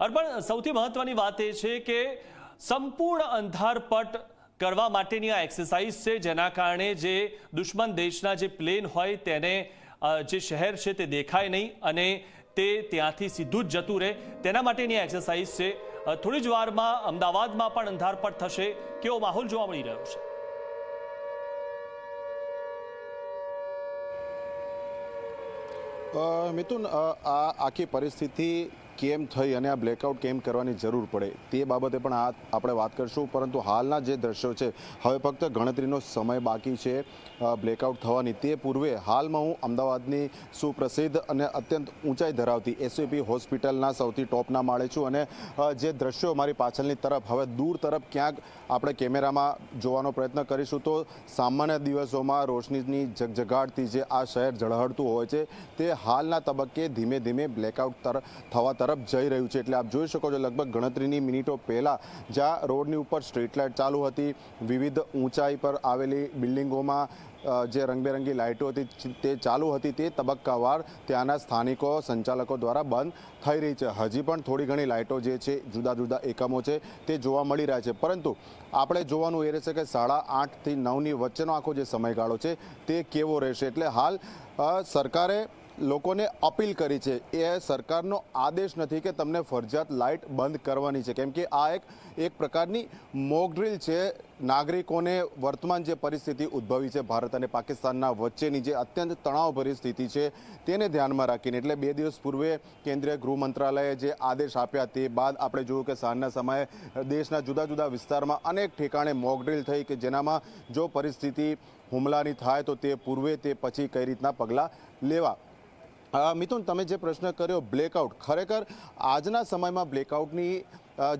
અર્પણ, સૌથી મહત્વની વાત એ છે કે સંપૂર્ણ અંધારપટ કરવા માટેની આ એક્સરસાઇઝ છે, જેના કારણે જે દુશ્મન દેશના જે પ્લેન હોય તેને જે શહેર છે તે દેખાય નહીં અને તે ત્યાંથી સીધું જ જતું રહે, તેના માટેની એક્સરસાઇઝ છે. થોડી જ વારમાં અમદાવાદમાં પણ અંધારપટ થશે. કેવો માહોલ જોવા મળી રહ્યો છે? મિથુન, આ આખી પરિસ્થિતિ કેમ થઈ અને આ બ્લેકઆઉટ કેમ કરવાની જરૂર પડે તે બાબતે પણ આપણે વાત કરીશું. પરંતુ હાલના જે દ્રશ્યો છે, હવે ફક્ત ગણતરીનો સમય બાકી છે બ્લેકઆઉટ થવાની. તે પૂર્વે હાલમાં હું અમદાવાદની સુપ્રસિદ્ધ અને અત્યંત ઊંચાઈ ધરાવતી એસવીપી હોસ્પિટલના સૌથી ટોપના માળે છું અને જે દ્રશ્યો મારી પાછળની તરફ, હવે દૂર તરફ ક્યાંક આપણે કેમેરામાં જોવાનો પ્રયત્ન કરીશું તો સામાન્ય દિવસોમાં રોશનીની જગજગાટથી જે આ શહેર ઝળહળતું હોય છે તે હાલના તબક્કે ધીમે ધીમે બ્લેકઆઉટ થવા તરફ જઈ રહ્યું છે. એટલે આપ જોઈ શકો છો, લગભગ ગણતરીની મિનિટો પહેલાં જ્યાં રોડની ઉપર સ્ટ્રીટ લાઇટ ચાલુ હતી, વિવિધ ઊંચાઈ પર આવેલી બિલ્ડિંગોમાં જે રંગબેરંગી લાઇટો હતી તે ચાલુ હતી, તે તબક્કાવાર ત્યાંના સ્થાનિકો સંચાલકો દ્વારા બંધ થઈ રહી છે. હજી પણ થોડી ઘણી લાઇટો જે છે, જુદા જુદા એકમો છે તે જોવા મળી રહ્યા છે. પરંતુ આપણે જોવાનું એ રહેશે કે 8:30 થી 9ની વચ્ચેનો આખો જે સમયગાળો છે તે કેવો રહેશે. એટલે હાલ સરકારે લોકોને અપીલ કરી છે. એ સરકારનો આદેશ નથી કે તમને ફરજિયાત લાઇટ બંધ કરવાની છે, કેમ કે આ એક પ્રકારની મોક ડ્રીલ છે નાગરિકોને વર્તમાન જે પરિસ્થિતિ ઉદ્ભવી છે ભારત અને પાકિસ્તાનના વચ્ચેની, જે અત્યંત તણાવભરી સ્થિતિ છે તેને ધ્યાનમાં રાખીને. એટલે 2 દિવસ પૂર્વે કેન્દ્રીય ગૃહ મંત્રાલયે જે આદેશ આપ્યા તે બાદ આપણે જોયું કે સાંજના સમયે દેશના જુદા જુદા વિસ્તારમાં અનેક ઠેકાણે મોક ડ્રીલ થઈ કે જેનામાં જો પરિસ્થિતિ હુમલાની થાય તો તે પૂર્વે તે પછી કઈ રીતના પગલાં લેવા. મિથુન, તમે જે પ્રશ્ન કર્યો બ્લેકઆઉટ, ખરેખર આજના સમયમાં બ્લેકઆઉટની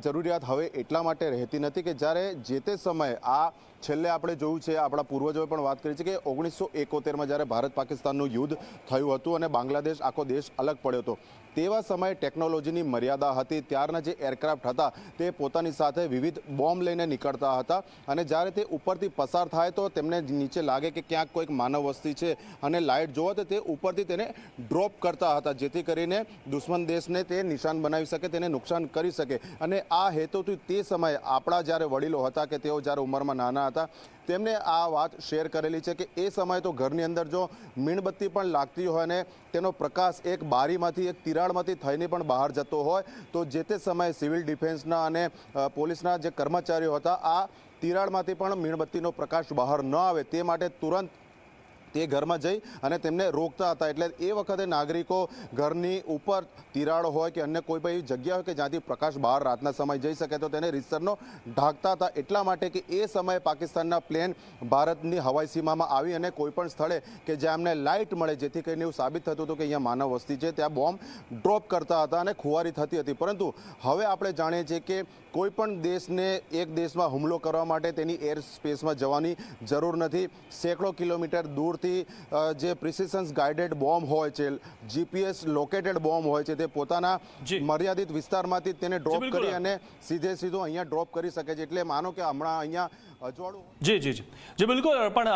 જરૂરિયાત હવે એટલા માટે રહેતી નથી કે જ્યારે જે તે સમયે આ છેલ્લે આપણે જોયું છે, આપણા પૂર્વજોએ પણ વાત કરી છે કે 1971માં જ્યારે ભારત પાકિસ્તાનનું યુદ્ધ થયું હતું અને બાંગ્લાદેશ આખો દેશ અલગ પડ્યો હતો, તેવા સમયે ટેકનોલોજીની મર્યાદા હતી. ત્યારના જે એરક્રાફ્ટ હતા તે પોતાની સાથે વિવિધ બોમ્બ લઈને નીકળતા હતા અને જ્યારે તે ઉપરથી પસાર થાય તો તેમને નીચે લાગે કે ક્યાંક કોઈક માનવ વસ્તી છે અને લાઇટ જોવો તો તે ઉપરથી તેને ડ્રોપ કરતા હતા, જેથી કરીને દુશ્મન દેશને તે નિશાન બનાવી શકે, તેને નુકસાન કરી શકે. અને આ હેતુથી તે સમયે આપણા જ્યારે વડીલો હતા કે તેઓ જ્યારે ઉંમરમાં નાના હતા તેમને આ વાત શેર કરેલી છે કે એ સમયે તો ઘરની અંદર જો મીણબત્તી પણ લાગતી હોય અને તેનો પ્રકાશ એક બારીમાંથી, એક તિરાડમાંથી થઈને પણ બહાર જતો હોય તો જે તે સમયે સિવિલ ડિફેન્સના અને પોલીસના જે કર્મચારીઓ હતા આ તિરાડમાંથી પણ મીણબત્તીનો પ્રકાશ બહાર ન આવે તે માટે તુરંત તે ઘરમાં જઈ અને તેમને રોકતા હતા. એટલે એ વખતે નાગરિકો ઘરની ઉપર તિરાડો હોય કે અન્ય કોઈ પણ જગ્યા હોય કે જ્યાંથી પ્રકાશ બહાર રાતના સમય જઈ શકે તો તેને રીતસરનો ઢાંકતા હતા, એટલા માટે કે એ સમયે પાકિસ્તાનના પ્લેન ભારતની હવાઈ સીમામાં આવી અને કોઈ પણ સ્થળે કે જ્યાં એમને લાઇટ મળે, જેથી કરીને એવું સાબિત થતું હતું કે અહીંયા માનવ વસ્તી છે, ત્યાં બોમ્બ ડ્રોપ કરતા હતા અને ખુવારી થતી હતી. પરંતુ હવે આપણે જાણીએ છીએ કે કોઈ પણ દેશને એક દેશમાં હુમલો કરવા માટે તેની એર સ્પેસમાં જવાની જરૂર નથી. સેંકડો કિલોમીટર દૂર જે પ્રિસિશન ગાઇડેડ બોમ્બ હોય છે, જીપીએસ લોકેટેડ બોમ્બ હોય છે, તે પોતાના મર્યાદિત વિસ્તારમાંથી તેને ડ્રોપ કરી અને સીધો અહીંયા ડ્રોપ કરી શકે છે. એટલે માનો કે હમણાં અહીંયા અજવાળું. જી બિલકુલ. પણ